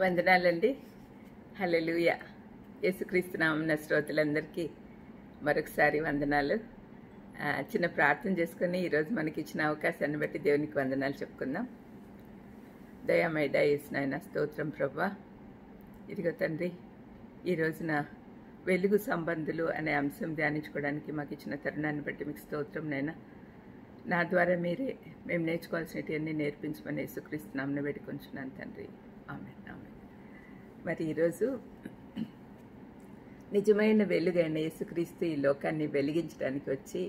వందనాలండి. హల్లెలూయా. యేసుక్రీస్తు నామమున శ్రోతలందరికీ మరొకసారి వందనాలు. చిన్న ప్రార్థన చేసుకుని ఈరోజు మనకి ఇచ్చిన అవకాశాన్ని బట్టి దేవునికి వందనాలు చెప్పుకుందాం. దయామయుడ యేసు నాయన స్తోత్రం ప్రభువా. ఇదిగో తండ్రి, ఈ రోజున వెలుగు సంబంధులు అనే అంశం ధ్యానించుకోవడానికి మాకు ఇచ్చిన తరుణాన్ని బట్టి మీకు స్తోత్రం నాయన. నా ద్వారా మేము నేర్చుకోవాల్సినవన్నీ నేర్పించమని యేసుక్రీస్తు నామమున వేడుకొంచున్నాను తండ్రి. ఆమేన్ ఆమేన్. మరి ఈరోజు నిజమైన వెలుగైన యేసుక్రీస్తు ఈ లోకాన్ని వెలిగించడానికి వచ్చి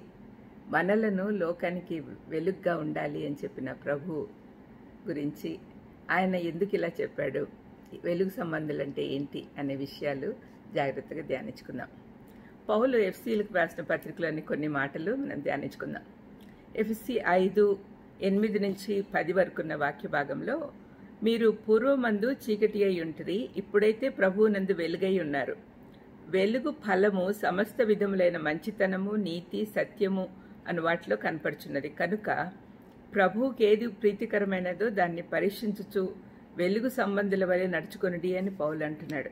మనలను లోకానికి వెలుగుగా ఉండాలి అని చెప్పిన ప్రభు గురించి, ఆయన ఎందుకు ఇలా చెప్పాడు, వెలుగు సంబంధాలు అంటే ఏంటి అనే విషయాలు జాగ్రత్తగా ధ్యానించుకుందాం. పౌలు ఎఫ్సీలకు రాసిన పత్రికలోని కొన్ని మాటలు మనం ధ్యానించుకుందాం. ఎఫ్సీ 5:8-10 వరకున్న వాక్య భాగంలో, మీరు పూర్వమందు చీకటి అయి ఉంటిరి, ఇప్పుడైతే ప్రభువునందు వెలుగై ఉన్నారు. వెలుగు ఫలము సమస్త విధములైన మంచితనము, నీతి, సత్యము అను వాటిలో కనపడుచున్నది. కనుక ప్రభువుకి ఏది ప్రీతికరమైనదో దాన్ని పరీక్షించుచు వెలుగు సంబంధుల వలె నడుచుకొనుడి అని పౌలు అంటున్నాడు.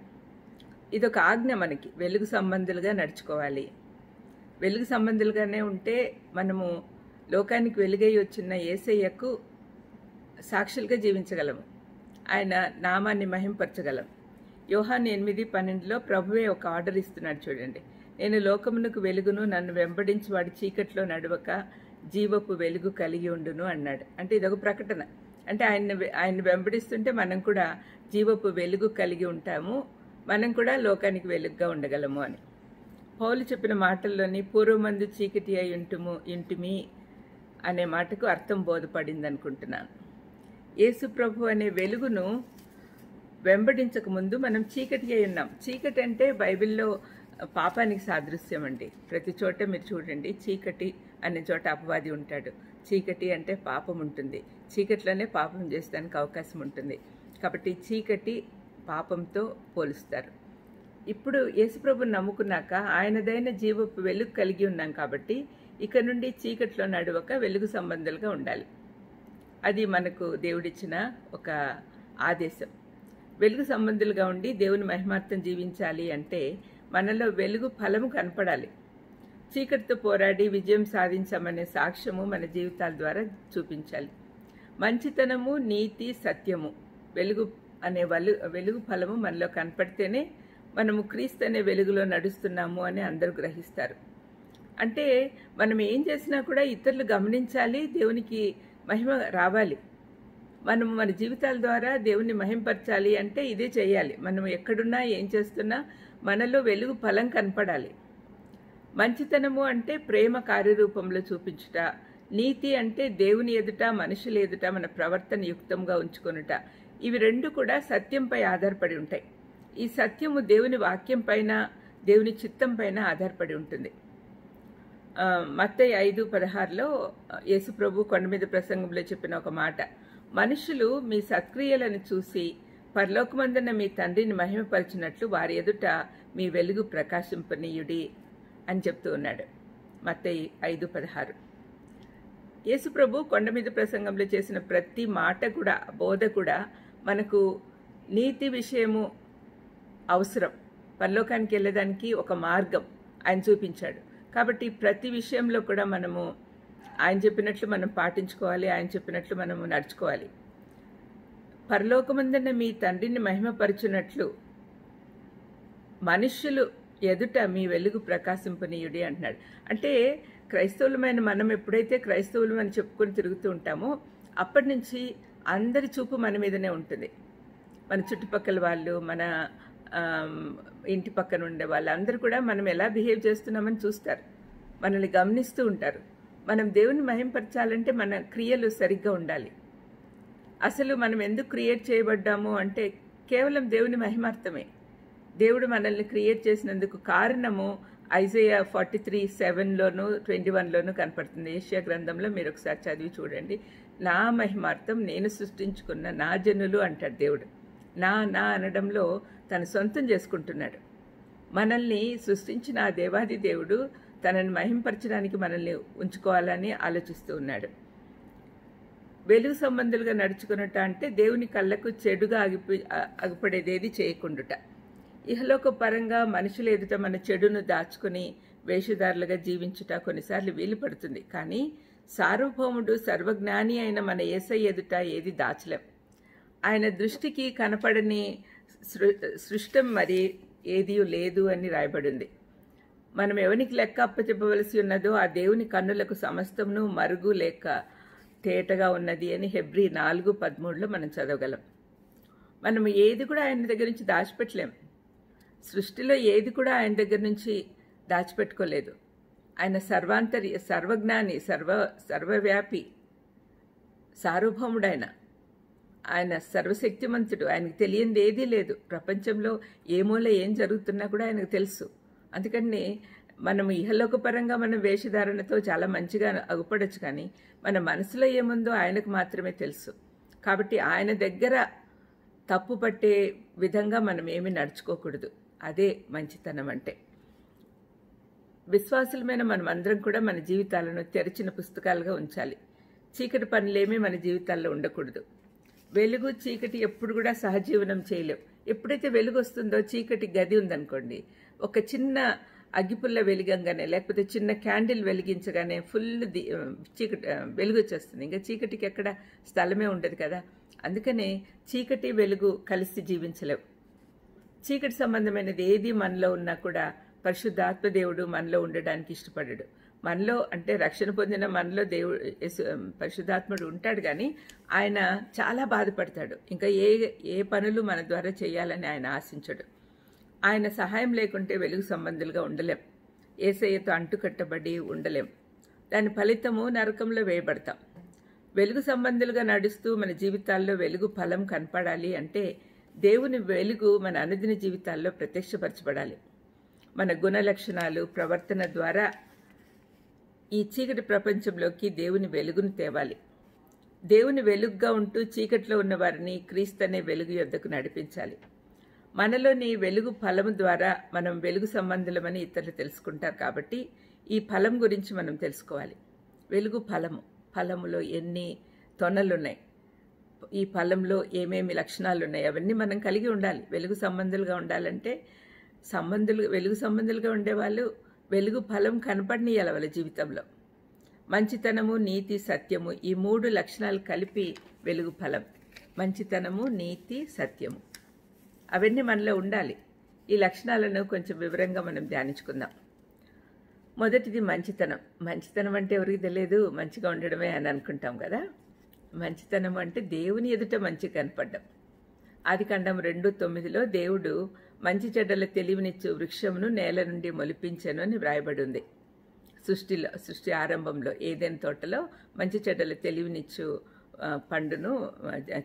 ఇదొక ఆజ్ఞ, మనకి వెలుగు సంబంధులుగా నడుచుకోవాలి. వెలుగు సంబంధులుగానే ఉంటే మనము లోకానికి వెలుగై వచ్చిన యేసయ్యకు సాక్షులుగా జీవించగలము, ఆయన నామాన్ని మహింపరచగలం. యోహాను 8:12లో ప్రభువే ఒక ఆర్డర్ ఇస్తున్నాడు చూడండి. నేను లోకమునకు వెలుగును, నన్ను వెంబడించి వాడి చీకట్లో నడవక జీవపు వెలుగు కలిగి ఉండును అన్నాడు. అంటే ఇదొక ప్రకటన. అంటే ఆయన వెంబడిస్తుంటే మనం కూడా జీవపు వెలుగు కలిగి ఉంటాము, మనం కూడా లోకానికి వెలుగుగా ఉండగలము అని పౌలు చెప్పిన మాటల్లోని పూర్వమందు చీకటి అయి ఇంటిమి అనే మాటకు అర్థం బోధపడింది అనుకుంటున్నాను. యేసు ప్రభు అనే వెలుగును వెంబడించక ముందు మనం చీకటి అయి ఉన్నాం. చీకటి అంటే బైబిల్లో పాపానికి సాదృశ్యం అండి. ప్రతి చోట మీరు చూడండి, చీకటి అనే చోట అపవాది ఉంటాడు. చీకటి అంటే పాపం ఉంటుంది, చీకట్లోనే పాపం చేసేదానికి అవకాశం ఉంటుంది. కాబట్టి చీకటి పాపంతో పోలుస్తారు. ఇప్పుడు యేసుప్రభుని నమ్ముకున్నాక ఆయనదైన జీవపు వెలుగు కలిగి ఉన్నాం కాబట్టి ఇక నుండి చీకట్లో నడవక వెలుగు సంబంధాలుగా ఉండాలి. అది మనకు దేవుడిచ్చిన ఒక ఆదేశం. వెలుగు సంబంధులుగా ఉండి దేవుని మహిమార్థం జీవించాలి అంటే మనలో వెలుగు ఫలము కనపడాలి. చీకటితో పోరాడి విజయం సాధించామనే సాక్ష్యము మన జీవితాల ద్వారా చూపించాలి. మంచితనము, నీతి, సత్యము, వెలుగు అనే వెలుగు ఫలము మనలో కనపడితేనే మనము క్రీస్తు అనే వెలుగులో నడుస్తున్నాము అని అందరూ గ్రహిస్తారు. అంటే మనం ఏం చేసినా కూడా ఇతరులు గమనించాలి, దేవునికి మహిమ రావాలి. మనం మన జీవితాల ద్వారా దేవుని మహింపరచాలి అంటే ఇదే చేయాలి. మనం ఎక్కడున్నా ఏం చేస్తున్నా మనలో వెలుగు ఫలం కనపడాలి. మంచితనము అంటే ప్రేమ కార్యరూపంలో చూపించుట. నీతి అంటే దేవుని ఎదుట, మనుషుల ఎదుట మన ప్రవర్తన యుక్తంగా ఉంచుకొనుట. ఇవి రెండు కూడా సత్యంపై ఆధారపడి ఉంటాయి. ఈ సత్యము దేవుని వాక్యం పైన, దేవుని చిత్తం పైన ఆధారపడి ఉంటుంది. మత్తయి 5:16లో యేసుప్రభు కొండ మీద ప్రసంగంలో చెప్పిన ఒక మాట, మనుషులు మీ సత్క్రియలను చూసి పరలోకమందున్న మీ తండ్రిని మహిమపరిచినట్లు వారి ఎదుట మీ వెలుగు ప్రకాశింపనీయుడి అని చెప్తూ ఉన్నాడు. మత్తయి 5:16. యేసుప్రభు కొండ మీద ప్రసంగంలో చేసిన ప్రతి మాట కూడా, బోధ కూడా మనకు నీతి విషయము అవసరం. పరలోకానికి వెళ్ళడానికి ఒక మార్గం ఆయన చూపించాడు. కాబట్టి ప్రతి విషయంలో కూడా మనము ఆయన చెప్పినట్లు మనం పాటించుకోవాలి, ఆయన చెప్పినట్లు మనము నడుచుకోవాలి. పరలోకమందున్న మీ తండ్రిని మహిమపరచునట్లు మనుష్యులు ఎదుట మీ వెలుగు ప్రకాశింపనీయుడి అంటున్నాడు. అంటే క్రైస్తవులమైన మనం ఎప్పుడైతే క్రైస్తవులు అని చెప్పుకొని తిరుగుతూ ఉంటామో అప్పటి నుంచి అందరి చూపు మన మీదనే ఉంటుంది. మన చుట్టుపక్కల వాళ్ళు, మన ఇంటి పక్కన ఉండే వాళ్ళు అందరూ కూడా మనం ఎలా బిహేవ్ చేస్తున్నామని చూస్తారు, మనల్ని గమనిస్తూ ఉంటారు. మనం దేవుని మహింపరచాలంటే మన క్రియలు సరిగ్గా ఉండాలి. అసలు మనం ఎందుకు క్రియేట్ చేయబడ్డాము అంటే కేవలం దేవుని మహిమార్థమే. దేవుడు మనల్ని క్రియేట్ చేసినందుకు కారణము ఐజయా 43:7లోను 21లోను కనపడుతుంది. ఏషియా గ్రంథంలో మీరు ఒకసారి చదివి చూడండి. నా మహిమార్థం నేను సృష్టించుకున్న నా జనులు అంటాడు దేవుడు. నా అనడంలో తను సొంతం చేసుకుంటున్నాడు. మనల్ని సృష్టించిన ఆ దేవాది దేవుడు తనని మహింపరచడానికి మనల్ని ఉంచుకోవాలని ఆలోచిస్తూ ఉన్నాడు. వెలుగు సంబంధులుగా నడుచుకున్నట అంటే దేవుని కళ్ళకు చెడుగా అగుపడేదేది చేయకుండుట. ఇహలోక పరంగా మనుషుల ఎదుట మన చెడును దాచుకుని వేషధారులుగా జీవించుట కొన్నిసార్లు వీలు పడుతుంది. కానీ సార్వభౌముడు సర్వజ్ఞాని అయిన మన యేసయ్య ఎదుట ఏది దాచలేం. ఆయన దృష్టికి కనపడని సృష్టం మరి ఏదీ లేదు అని రాయబడింది. మనం ఎవరికి లెక్క అప్పచెప్పవలసి ఉన్నదో ఆ దేవుని కన్నులకు సమస్తమును మరుగు లేక తేటగా ఉన్నది అని హెబ్రీ 4:13 మనం చదవగలం. మనం ఏది కూడా ఆయన దగ్గర నుంచి దాచిపెట్టలేం. సృష్టిలో ఏది కూడా ఆయన దగ్గర నుంచి దాచిపెట్టుకోలేదు. ఆయన సర్వజ్ఞాని, సర్వవ్యాపి, సార్వభౌముడైన, ఆయన సర్వశక్తిమంతుడు. ఆయనకు తెలియంది ఏదీ లేదు. ప్రపంచంలో ఏ మూల ఏం జరుగుతున్నా కూడా ఆయనకు తెలుసు. అందుకని మనం ఇహలోక పరంగా మనం వేషధారణతో చాలా మంచిగా అగుపడచ్చు, కానీ మన మనసులో ఏముందో ఆయనకు మాత్రమే తెలుసు. కాబట్టి ఆయన దగ్గర తప్పు పట్టే విధంగా మనం ఏమీ నడుచుకోకూడదు. అదే మంచితనం అంటే. విశ్వాసులమైన మనమందరం కూడా మన జీవితాలను తెరిచిన పుస్తకాలుగా ఉంచాలి. చీకటి పనులేమీ మన జీవితాల్లో ఉండకూడదు. వెలుగు చీకటి ఎప్పుడు కూడా సహజీవనం చేయలేవు. ఎప్పుడైతే వెలుగు వస్తుందో, చీకటి గది ఉందనుకోండి, ఒక చిన్న అగ్గిపుల్ల వెలిగంగానే లేకపోతే చిన్న క్యాండిల్ వెలిగించగానే ఫుల్ చీకటి వెలుగు వచ్చేస్తుంది. ఇంకా చీకటికి ఎక్కడ స్థలమే ఉండదు కదా. అందుకనే చీకటి వెలుగు కలిసి జీవించలేవు. చీకటి సంబంధమైనది ఏది మనలో ఉన్నా కూడా పరిశుద్ధాత్మ దేవుడు మనలో ఉండడానికి ఇష్టపడడు. మనలో అంటే రక్షణ పొందిన మనలో దేవుడు పరిశుద్ధాత్ముడు ఉంటాడు, కానీ ఆయన చాలా బాధపడతాడు. ఇంకా ఏ పనులు మన ద్వారా చేయాలని ఆయన ఆశించడు. ఆయన సహాయం లేకుంటే వెలుగు సంబంధులుగా ఉండలేం. యేసయ్యతో అంటుకట్టబడి ఉండలేం. దాని ఫలితము నరకంలో వేయబడతాం. వెలుగు సంబంధులుగా నడుస్తూ మన జీవితాల్లో వెలుగు ఫలం కనపడాలి అంటే దేవుని వెలుగు మన అనుదిన జీవితాల్లో ప్రత్యక్షపరచబడాలి. మన గుణ లక్షణాలు, ప్రవర్తన ద్వారా ఈ చీకటి ప్రపంచంలోకి దేవుని వెలుగును తేవాలి. దేవుని వెలుగుగా ఉంటూ చీకట్లో ఉన్న వారిని క్రీస్తు అనే వెలుగు యొద్దకు నడిపించాలి. మనలోని వెలుగు ఫలము ద్వారా మనం వెలుగు సంబంధులమని ఇతరులు తెలుసుకుంటారు. కాబట్టి ఈ ఫలం గురించి మనం తెలుసుకోవాలి. వెలుగు ఫలములో ఎన్ని తొనలున్నాయి, ఈ ఫలంలో ఏమేమి లక్షణాలు ఉన్నాయి, అవన్నీ మనం కలిగి ఉండాలి. వెలుగు సంబంధులుగా ఉండాలంటే వెలుగు సంబంధులుగా ఉండేవాళ్ళు వెలుగు ఫలం కనపడనీయాలి వాళ్ళ జీవితంలో. మంచితనము, నీతి, సత్యము, ఈ 3 లక్షణాలు కలిపి వెలుగు ఫలం. మంచితనము, నీతి, సత్యము, అవన్నీ మనలో ఉండాలి. ఈ లక్షణాలను కొంచెం వివరంగా మనం ధ్యానించుకుందాం. మొదటిది మంచితనం. మంచితనం అంటే ఎవరికి తెలియదు, మంచిగా ఉండడమే అని అనుకుంటాం కదా. మంచితనం అంటే దేవుని ఎదుట మంచి కనపడ్డం. ఆదికాండం 2:9 దేవుడు మంచి చెడ్డల తెలివినిచ్చు వృక్షమును నేల నుండి మొలిపించెను అని వ్రాయబడి ఉంది. సృష్టి ఆరంభంలో ఏదైనా తోటలో మంచి చెడ్డల తెలివినిచ్చు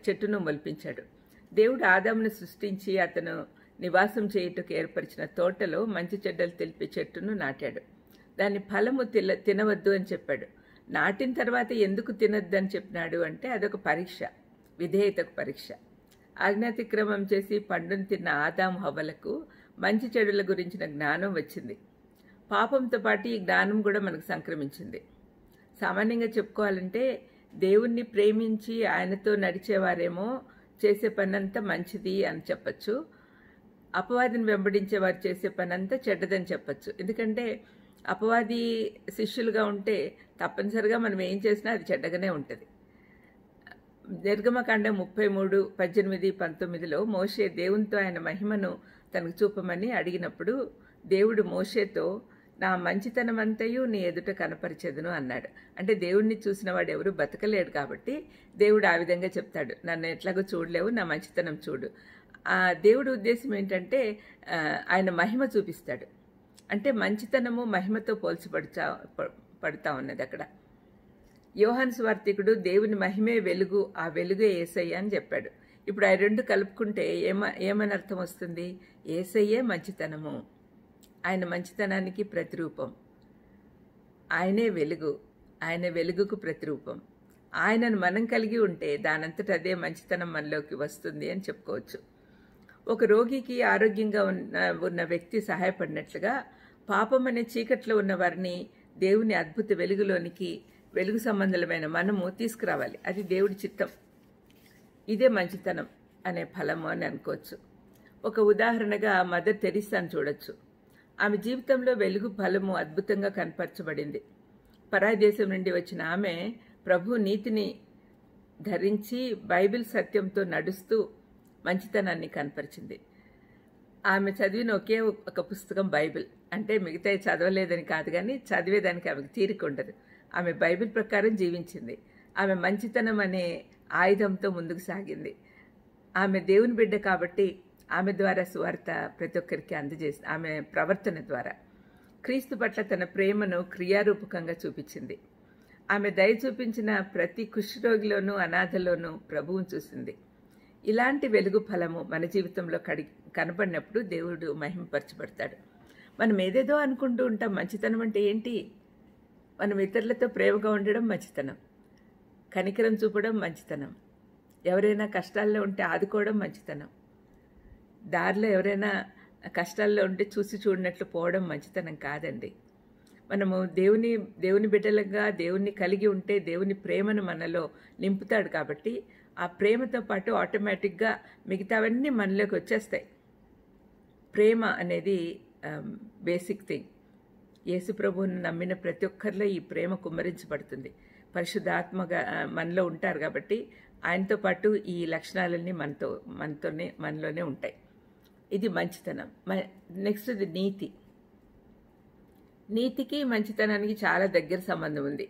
చెట్టును మొలిపించాడు. దేవుడు ఆదామును సృష్టించి అతను నివాసం చేయుటకు ఏర్పరిచిన తోటలో మంచి చెడ్డలు తెలిపే చెట్టును నాటాడు. దాని ఫలము తినవద్దు అని చెప్పాడు. నాటిన తర్వాత ఎందుకు తినొద్దు అని చెప్పినాడు అంటే అదొక పరీక్ష, విధేయతకు పరీక్ష. ఆజ్ఞాతిక్రమం చేసి పండును తిన్న ఆదాము హవ్వలకు మంచి చెడుల గురించిన జ్ఞానం వచ్చింది. పాపంతో పాటు ఈ జ్ఞానం కూడా మనకు సంక్రమించింది. సామాన్యంగా చెప్పుకోవాలంటే దేవుణ్ణి ప్రేమించి ఆయనతో నడిచేవారేమో చేసే పనంతా మంచిది అని చెప్పచ్చు. అపవాదిని వెంబడించే వారు చేసే పనంతా చెడ్డదని చెప్పచ్చు. ఎందుకంటే అపవాది శిష్యులుగా ఉంటే తప్పనిసరిగా మనం ఏం చేసినా అది చెడ్డగానే ఉంటుంది. నిర్గమకాండం 33:18-19 మోషే దేవునితో ఆయన మహిమను తనకు చూపమని అడిగినప్పుడు దేవుడు మోషేతో నా మంచితనం అంతయు నీ ఎదుట కనపరిచెదను అన్నాడు. అంటే దేవుణ్ణి చూసిన వాడు ఎవరు బతకలేడు కాబట్టి దేవుడు ఆ విధంగా చెప్తాడు, నన్ను ఎట్లాగో చూడలేవు, నా మంచితనం చూడు. ఆ దేవుడి ఉద్దేశం ఏంటంటే ఆయన మహిమ చూపిస్తాడు. అంటే మంచితనము మహిమతో పడుతా ఉన్నది అక్కడ. యోహాను సువార్తికుడు దేవుని మహిమే వెలుగు, ఆ వెలుగే యేసయ్య అని చెప్పాడు. ఇప్పుడు ఆ రెండు కలుపుకుంటే ఏమని అర్థం వస్తుంది? యేసయ్యే మంచితనము, ఆయన మంచితనానికి ప్రతిరూపం. ఆయనే వెలుగు, ఆయన వెలుగుకు ప్రతిరూపం. ఆయనను మనం కలిగి ఉంటే దానంతట అదే మంచితనం మనలోకి వస్తుంది అని చెప్పుకోవచ్చు. ఒక రోగికి ఆరోగ్యంగా ఉన్న వ్యక్తి సహాయపడినట్లుగా పాపం అనే చీకట్లో ఉన్న వారిని దేవుని అద్భుత వెలుగులోనికి వెలుగు సంబంధమైన మనము తీసుకురావాలి. అది దేవుడి చిత్తం. ఇదే మంచితనం అనే ఫలము అని అనుకోవచ్చు. ఒక ఉదాహరణగా మదర్ తెరీసాను చూడొచ్చు. ఆమె జీవితంలో వెలుగు ఫలము అద్భుతంగా కనపరచబడింది. పరాయి దేశం నుండి వచ్చిన ఆమె ప్రభు నీతిని ధరించి బైబిల్ సత్యంతో నడుస్తూ మంచితనాన్ని కనపరిచింది. ఆమె చదివిన ఒకే ఒక పుస్తకం బైబిల్. అంటే మిగతాయి చదవలేదని కాదు, కానీ చదివేదానికి ఆమెకు తీరిక ఉండదు. ఆమె బైబిల్ ప్రకారం జీవించింది. ఆమె మంచితనం అనే ఆయుధంతో ముందుకు సాగింది. ఆమె దేవుని బిడ్డ కాబట్టి ఆమె ద్వారా సువార్త ప్రతి ఒక్కరికి అందజేసింది. ఆమె ప్రవర్తన ద్వారా క్రీస్తు పట్ల తన ప్రేమను క్రియారూపకంగా చూపించింది. ఆమె దయ చూపించిన ప్రతి కుష్ఠరోగిలోనూ అనాథలోనూ ప్రభువును చూసింది. ఇలాంటి వెలుగు ఫలము మన జీవితంలో కనపడినప్పుడు దేవుడు మహిమపరచబడతాడు. మనం ఏదేదో అనుకుంటూ ఉంటాం. మంచితనం అంటే ఏంటి? మనం ఇతరులతో ప్రేమగా ఉండడం మంచితనం, కనికరం చూపడం మంచితనం, ఎవరైనా కష్టాల్లో ఉంటే ఆదుకోవడం మంచితనం, దారిలో ఎవరైనా కష్టాల్లో ఉంటే చూసి చూడనట్లు పోవడం మంచితనం కాదండి. మనము దేవుని బిడ్డలుగా దేవుణ్ణి కలిగి ఉంటే దేవుని ప్రేమను మనలో నింపుతాడు. కాబట్టి ఆ ప్రేమతో పాటు ఆటోమేటిక్గా మిగతావన్నీ మనలోకి వచ్చేస్తాయి. ప్రేమ అనేది బేసిక్ థింగ్. యేసు ప్రభువుని నమ్మిన ప్రతి ఒక్కరిలో ఈ ప్రేమ కుమ్మరించబడుతుంది. పరిశుద్ధాత్మగా మనలో ఉంటారు కాబట్టి ఆయనతో పాటు ఈ లక్షణాలన్నీ మనలోనే ఉంటాయి. ఇది మంచితనం. నెక్స్ట్ ఇది నీతి. నీతికి మంచితనానికి చాలా దగ్గర సంబంధం ఉంది.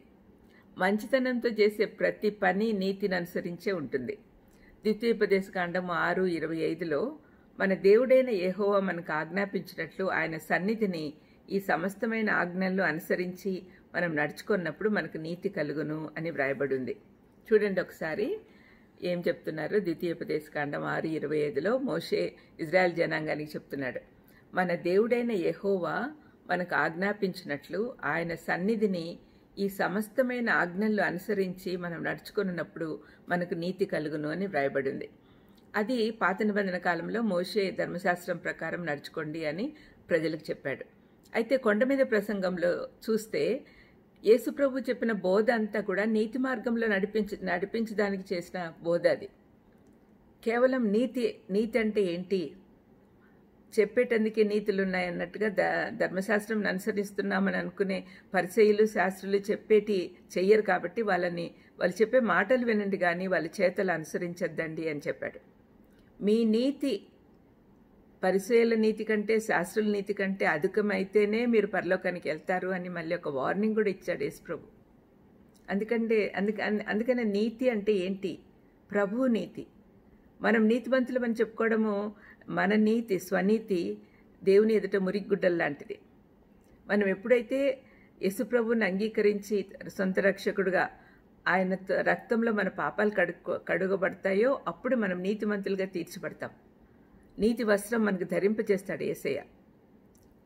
మంచితనంతో చేసే ప్రతి పని నీతిని అనుసరించే ఉంటుంది. ద్వితీయోపదేశకాండము 6:25లో మన దేవుడైన యెహోవా మనకు ఆజ్ఞాపించినట్లు ఆయన సన్నిధిని ఈ సమస్తమైన ఆజ్ఞలను అనుసరించి మనం నడుచుకున్నప్పుడు మనకు నీతి కలుగును అని వ్రాయబడింది. చూడండి ఒకసారి ఏం చెప్తున్నారు. ద్వితీయోపదేశకాండం 6:25లో మోషే ఇజ్రాయెల్ జనాంగానికి చెప్తున్నాడు, మన దేవుడైన యెహోవా మనకు ఆజ్ఞాపించినట్లు ఆయన సన్నిధిని ఈ సమస్తమైన ఆజ్ఞలను అనుసరించి మనం నడుచుకున్నప్పుడు మనకు నీతి కలుగును అని వ్రాయబడింది. అది పాత నిబంధన కాలంలో మోషే ధర్మశాస్త్రం ప్రకారం నడుచుకోండి అని ప్రజలకు చెప్పాడు. అయితే కొండ మీద ప్రసంగంలో చూస్తే యేసుప్రభు చెప్పిన బోధ అంతా కూడా నీతి మార్గంలో నడిపించడానికి చేసిన బోధ. అది కేవలం నీతి అంటే ఏంటి, చెప్పేటందుకే నీతులు ఉన్నాయన్నట్టుగా ధర్మశాస్త్రం అనుసరిస్తున్నామని అనుకునే పరిసయ్యులు శాస్త్రులు చెప్పేటి చెయ్యరు. కాబట్టి వాళ్ళు చెప్పే మాటలు వినండి కానీ వాళ్ళ చేతలు అనుసరించద్దండి అని చెప్పాడు. మీ నీతి పరిసయ్యుల నీతి కంటే శాస్త్రుల నీతి కంటే అధికమైతేనే మీరు పరలోకానికి వెళ్తారు అని మళ్ళీ ఒక వార్నింగ్ కూడా ఇచ్చాడు యేసుప్రభు. అందుకనే నీతి అంటే ఏంటి? ప్రభు నీతి. మనం నీతివంతులమని చెప్పుకోవడము మన నీతి, స్వనీతి దేవుని ఎదుట మురిగుడ్డలు లాంటిది. మనం ఎప్పుడైతే యేసుప్రభుని అంగీకరించి సొంత రక్షకుడుగా ఆయన రక్తంలో మన పాపాలు కడుగబడతాయో అప్పుడు మనం నీతిమంతులుగా తీర్చబడతాం. నీతి వస్త్రం మనకు ధరింపజేస్తాడు యేసయ్య.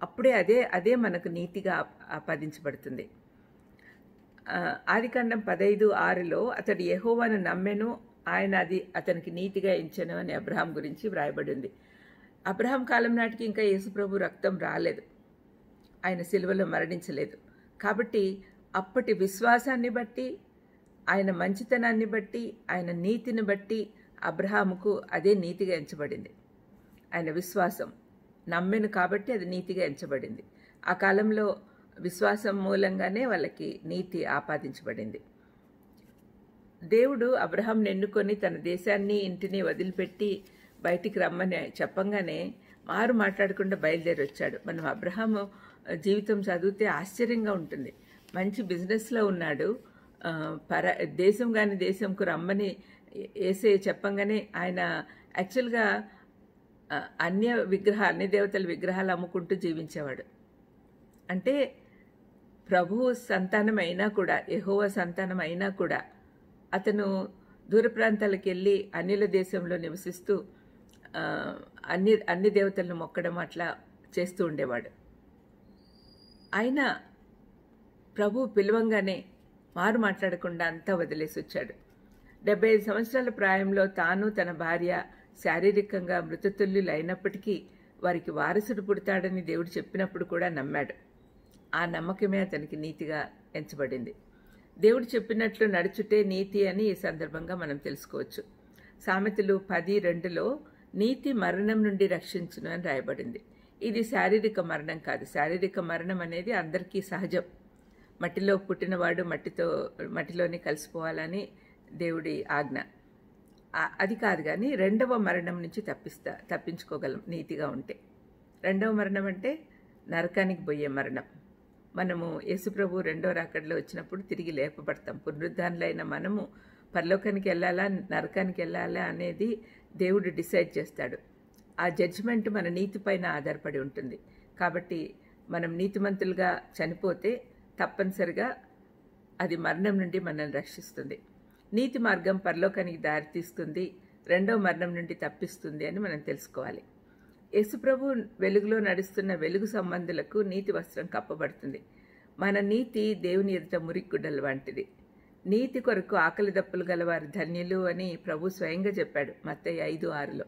అప్పుడే అదే మనకు నీతిగా ఆపాదించబడుతుంది. ఆదికాండం 15:6లో అతడు యెహోవాను నమ్మెను, ఆయన అది అతనికి నీతిగా ఎంచెను అని అబ్రహాం గురించి వ్రాయబడింది. అబ్రహాం కాలం నాటికి ఇంకా యేసుప్రభు రక్తం రాలేదు, ఆయన సిలువలో మరణించలేదు. కాబట్టి అప్పటి విశ్వాసాన్ని బట్టి, ఆయన మంచితనాన్ని బట్టి, ఆయన నీతిని బట్టి అబ్రహాముకు అదే నీతిగా ఎంచబడింది. ఆయన విశ్వాసం నమ్మెను కాబట్టి అది నీతిగా ఎంచబడింది. ఆ కాలంలో విశ్వాసం మూలంగానే వాళ్ళకి నీతి ఆపాదించబడింది. దేవుడు అబ్రహాంని ఎన్నుకొని తన దేశాన్ని ఇంటిని వదిలిపెట్టి బయటికి రమ్మని చెప్పంగానే మారు మాట్లాడకుండా బయలుదేరి వచ్చాడు. మనం అబ్రహాము జీవితం చదివితే ఆశ్చర్యంగా ఉంటుంది. మంచి బిజినెస్లో ఉన్నాడు. దేశం కాని దేశంకు రమ్మని యేసయ్య చెప్పంగానే ఆయన యాక్చువల్గా అన్ని దేవతల విగ్రహాలు అమ్ముకుంటూ జీవించేవాడు. అంటే ప్రభువు సంతానం అయినా కూడా, యెహోవా సంతానం అయినా కూడా అతను దూర ప్రాంతాలకు వెళ్ళి అన్యుల దేశంలో నివసిస్తూ అన్ని దేవతలను మొక్కడం అట్లా చేస్తూ ఉండేవాడు. అయినా ప్రభు పిలవంగానే మారు మాట్లాడకుండా అంతా వదిలేసి వచ్చాడు. 75 సంవత్సరాల ప్రాయంలో తాను తన భార్య శారీరకంగా మృతతుల్యులు అయినప్పటికీ వారికి వారసుడు పుడతాడని దేవుడు చెప్పినప్పుడు కూడా నమ్మాడు. ఆ నమ్మకమే అతనికి నీతిగా ఎంచబడింది. దేవుడు చెప్పినట్లు నడుచుటే నీతి అని ఈ సందర్భంగా మనం తెలుసుకోవచ్చు. సామెతలు 10:2లో నీతి మరణం నుండి రక్షించును అని రాయబడింది. ఇది శారీరక మరణం కాదు. శారీరక మరణం అనేది అందరికీ సహజం. మట్టిలో పుట్టినవాడు మట్టిలోనే కలిసిపోవాలని దేవుడి ఆజ్ఞ. అది కాదు, కానీ రెండవ మరణం నుంచి తప్పించుకోగలం నీతిగా ఉంటే. రెండవ మరణం అంటే నరకానికి పోయే మరణం. మనము యేసుప్రభు రెండో రాకడలో వచ్చినప్పుడు తిరిగి లేపబడతాం. పునరుద్ధానులైన మనము పరలోకానికి వెళ్ళాలా నరకానికి వెళ్ళాలా అనేది దేవుడు డిసైడ్ చేస్తాడు. ఆ జడ్జిమెంట్ మన నీతి పైన ఆధారపడి ఉంటుంది. కాబట్టి మనం నీతిమంతులుగా చనిపోతే తప్పనిసరిగా అది మరణం నుండి మనల్ని రక్షిస్తుంది. నీతి మార్గం పరలోకానికి దారితీస్తుంది, రెండవ మరణం నుండి తప్పిస్తుంది అని మనం తెలుసుకోవాలి. యేసుప్రభు వెలుగులో నడుస్తున్న వెలుగు సంబంధులకు నీతి వస్త్రం కప్పబడుతుంది. మన నీతి దేవుని ఎదుట మురిగుడ్డలు వంటిది. నీతి కొరకు ఆకలి దప్పులు గలవారు ధన్యులు అని ప్రభు స్వయంగా చెప్పాడు మత్తయి 5:6లో.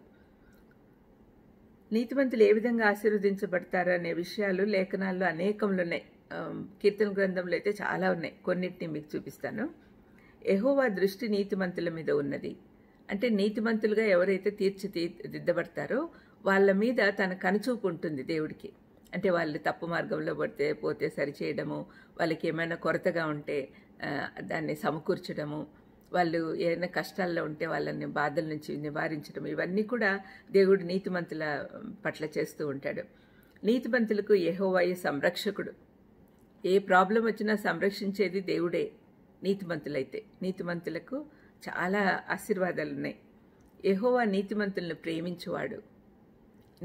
నీతిమంతులు ఏ విధంగా ఆశీర్వదించబడతారు అనే విషయాలు లేఖనాల్లో అనేకంలో ఉన్నాయి. కీర్తన గ్రంథంలో అయితే చాలా ఉన్నాయి. కొన్నిటిని మీకు చూపిస్తాను. యెహోవా దృష్టి నీతిమంతుల మీద ఉన్నది. అంటే నీతిమంతులుగా ఎవరైతే తీర్చిదిద్దబడతారో వాళ్ళ మీద తన కనుచూపు ఉంటుంది దేవుడికి. అంటే వాళ్ళు తప్పు మార్గంలో పోతే సరిచేయడము, వాళ్ళకి ఏమైనా కొరతగా ఉంటే దాన్ని సమకూర్చడము, వాళ్ళు ఏదైనా కష్టాల్లో ఉంటే వాళ్ళని బాధల నుంచి నివారించడం, ఇవన్నీ కూడా దేవుడు నీతిమంతుల పట్ల చేస్తూ ఉంటాడు. నీతిమంతులకు యెహోవాయే సంరక్షకుడు. ఏ ప్రాబ్లం వచ్చినా సంరక్షించేది దేవుడే. నీతిమంతులకు చాలా ఆశీర్వాదాలు ఉన్నాయి. యెహోవా నీతిమంతులను ప్రేమించువాడు.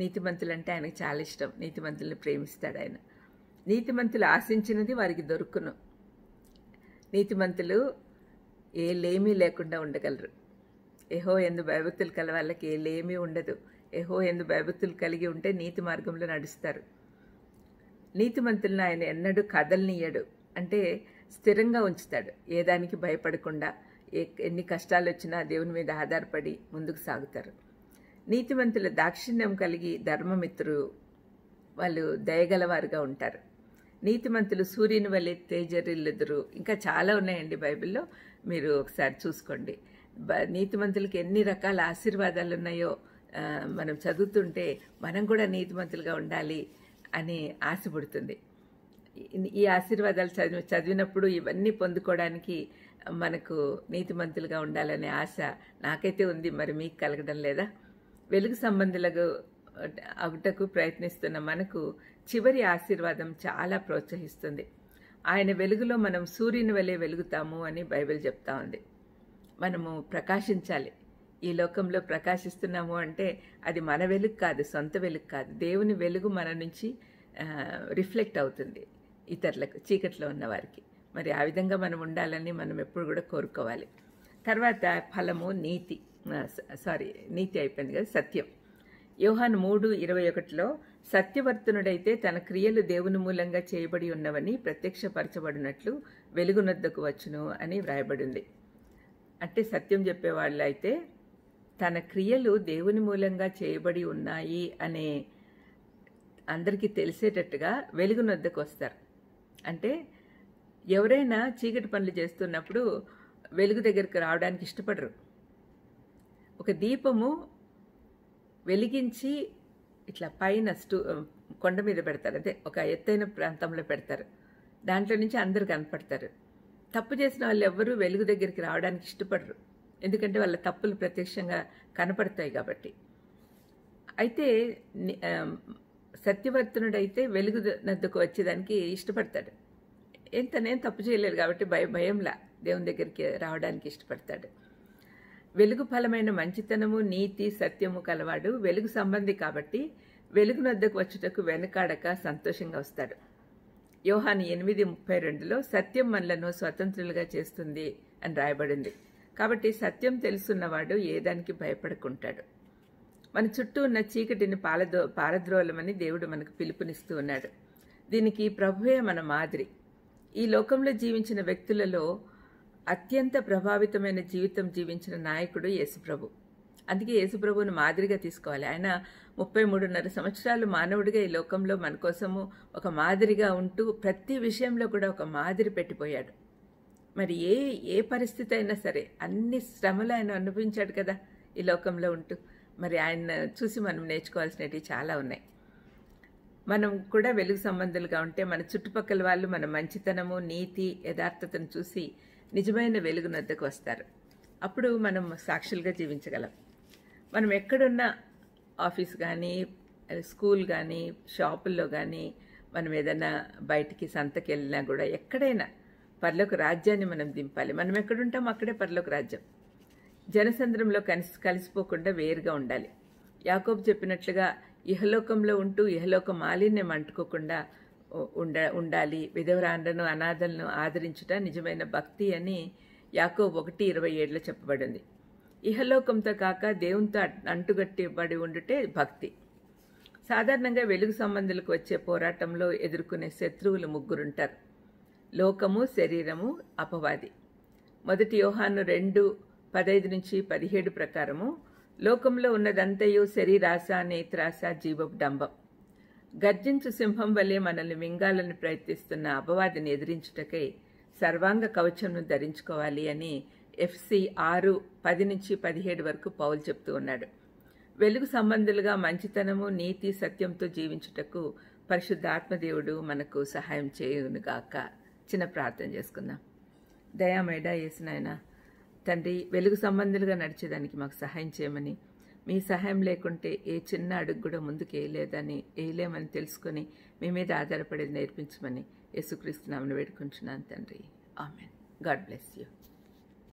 నీతిమంతులంటే ఆయనకు చాలా ఇష్టం. నీతిమంతులను ప్రేమిస్తాడు ఆయన. నీతిమంతులు ఆశించినది వారికి దొరుకును. నీతిమంతులు ఏ లేమీ లేకుండా ఉండగలరు. యెహోవా యందు భయభక్తులు కల వాళ్ళకి ఏ లేమీ ఉండదు. యెహోవా యందు భయభక్తులు కలిగి ఉంటే నీతి మార్గంలో నడుస్తారు. నీతిమంతులను ఆయన ఎన్నడూ కదలనీయడు. అంటే స్థిరంగా ఉంచుతాడు. ఏ దానికి భయపడకుండా ఎన్ని కష్టాలు వచ్చినా దేవుని మీద ఆధారపడి ముందుకు సాగుతారు. నీతిమంతుల దాక్షిణ్యం కలిగి ధర్మమిత్రులు, వాళ్ళు దయగలవారుగా ఉంటారు. నీతిమంతులు సూర్యుని వలె తేజరిల్లుదురు. ఇంకా చాలా ఉన్నాయండి బైబిల్లో, మీరు ఒకసారి చూసుకోండి. నీతిమంతులకి ఎన్ని రకాల ఆశీర్వాదాలు ఉన్నాయో మనం చదువుతుంటే మనం కూడా నీతిమంతులుగా ఉండాలి అని ఆశ పుడుతుంది. ఈ ఆశీర్వాదాలు చదివినప్పుడు ఇవన్నీ పొందుకోవడానికి మనకు నీతిమంతులుగా ఉండాలనే ఆశ నాకైతే ఉంది. మరి మీకు కలగడం లేదా? వెలుగు సంబంధులకు అగుటకు ప్రయత్నిస్తున్న మనకు చివరి ఆశీర్వాదం చాలా ప్రోత్సహిస్తుంది. ఆయన వెలుగులో మనం సూర్యుని వలె వెలుగుతాము అని బైబిల్ చెప్తా ఉంది. మనము ప్రకాశించాలి. ఈ లోకంలో ప్రకాశిస్తున్నాము అంటే అది మన వెలుగు కాదు, సొంత వెలుగు కాదు. దేవుని వెలుగు మన నుంచి రిఫ్లెక్ట్ అవుతుంది ఇతరులకు, చీకట్లో ఉన్న వారికి. మరి ఆ విధంగా మనం ఉండాలని మనం ఎప్పుడు కూడా కోరుకోవాలి. తర్వాత ఫలము నీతి అయిపోయింది కదా, సత్యం. యోహాను 3:21లో సత్యవర్తనుడైతే తన క్రియలు దేవుని మూలంగా చేయబడి ఉన్నవని ప్రత్యక్షపరచబడినట్లు వెలుగునొద్దకు వచ్చును అని వ్రాయబడింది. అంటే సత్యం చెప్పేవాళ్ళు అయితే తన క్రియలు దేవుని మూలంగా చేయబడి ఉన్నాయి అనే అందరికీ తెలిసేటట్టుగా వెలుగునొద్దకు వస్తారు. అంటే ఎవరైనా చీకటి పనులు చేస్తున్నప్పుడు వెలుగు దగ్గరికి రావడానికి ఇష్టపడరు. ఒక దీపము వెలిగించి ఇట్లా పైన కొండ మీద పెడతారు, అదే ఒక ఎత్తైన ప్రాంతంలో పెడతారు. దాంట్లో నుంచి అందరు కనపడతారు. తప్పు చేసిన వాళ్ళు ఎవ్వరూ వెలుగు దగ్గరికి రావడానికి ఇష్టపడరు. ఎందుకంటే వాళ్ళ తప్పులు ప్రత్యక్షంగా కనపడతాయి కాబట్టి. అయితే సత్యవర్తనుడైతే వెలుగు నద్దకు వచ్చేదానికి ఇష్టపడతాడు. తనేం తప్పు చేయలేదు కాబట్టి భయంలా దేవుని దగ్గరికి రావడానికి ఇష్టపడతాడు. వెలుగు ఫలమైన మంచితనము, నీతి, సత్యము కలవాడు వెలుగు సంబంధి కాబట్టి వెలుగునొద్దకు వచ్చుటకు వెనకాడక సంతోషంగా వస్తాడు. యోహాను 8:32లో సత్యం మనలను స్వతంత్రులుగా చేస్తుంది అని రాయబడింది. కాబట్టి సత్యం తెలుసున్నవాడు ఏదానికి భయపడుకుంటాడు. మన చుట్టూ ఉన్న చీకటిని పారద్రోలమని దేవుడు మనకు పిలుపునిస్తూ ఉన్నాడు. దీనికి ప్రభువే మన మాదిరి. ఈ లోకంలో జీవించిన వ్యక్తులలో అత్యంత ప్రభావితమైన జీవితం జీవించిన నాయకుడు యేసుప్రభు. అందుకే యేసుప్రభువును మాదిరిగా తీసుకోవాలి. ఆయన 33.5 సంవత్సరాలు మానవుడిగా ఈ లోకంలో మన కోసము ఒక మాదిరిగా ఉంటూ ప్రతి విషయంలో కూడా ఒక మాదిరి పెట్టిపోయాడు. మరి ఏ ఏ పరిస్థితి అయినా సరే అన్ని శ్రమలు ఆయన అనుభవించాడు కదా ఈ లోకంలో ఉంటూ. మరి ఆయన చూసి మనం నేర్చుకోవాల్సినవి చాలా ఉన్నాయి. మనం కూడా వెలుగు సంబంధులుగా ఉంటే మన చుట్టుపక్కల వాళ్ళు మన మంచితనము, నీతి, యథార్థతను చూసి నిజమైన వెలుగునొద్దకు వస్తారు. అప్పుడు మనం సాక్షులుగా జీవించగలం. మనం ఎక్కడున్నా, ఆఫీస్ కానీ, స్కూల్ కానీ, షాపుల్లో కానీ, మనం ఏదైనా బయటికి సంతకి వెళ్ళినా కూడా ఎక్కడైనా పరలోక రాజ్యాన్ని మనం దింపాలి. మనం ఎక్కడుంటాం అక్కడే పరలోక రాజ్యం. జనసంద్రంలో కలిసిపోకుండా వేరుగా ఉండాలి. యాకోబు చెప్పినట్లుగా ఇహలోకంలో ఉంటూ ఇహలోక మాలిన్యం అంటుకోకుండా ఉండాలి. విధవరాండ్రను, అనాథలను ఆదరించుట నిజమైన భక్తి అని యాకోబు 1:27 చెప్పబడింది. ఇహలోకంతో కాక దేవునితో అంటుగట్టిబడి ఉండుటే భక్తి. సాధారణంగా వెలుగు సంబంధులకు వచ్చే పోరాటంలో ఎదుర్కొనే శత్రువులు 3 ఉంటారు: లోకము, శరీరము, అపవాది. 1 యోహాను 2:15-17 ప్రకారము లోకంలో ఉన్నదంతయు శరీరాశ, నేత్రాశ, జీవపు డంబం. గర్జించు సింహం వలె మనల్ని మింగాలని ప్రయత్నిస్తున్న అపవాదిని ఎదిరించుటకై సర్వాంగ కవచంను ధరించుకోవాలి అని FC 6:10-17 వరకు పౌలు చెప్తూ ఉన్నాడు. వెలుగు సంబంధులుగా మంచితనము, నీతి, సత్యంతో జీవించుటకు పరిశుద్ధాత్మదేవుడు మనకు సహాయం చేయునుగాక. చిన్న ప్రార్థన చేసుకుందాం. దయామేడా యేసునాయనా తండ్రి, వెలుగు సంబంధులుగా నడిచేదానికి మాకు సహాయం చేయమని, మీ సహాయం లేకుంటే ఏ చిన్న అడుగు కూడా ముందుకు వేయలేమని తెలుసుకొని మీ మీద ఆధారపడేది నేర్పించమని యేసుక్రీస్తు నామమున వేడుకుంటున్నాను తండ్రి. ఆమెన్. God bless you.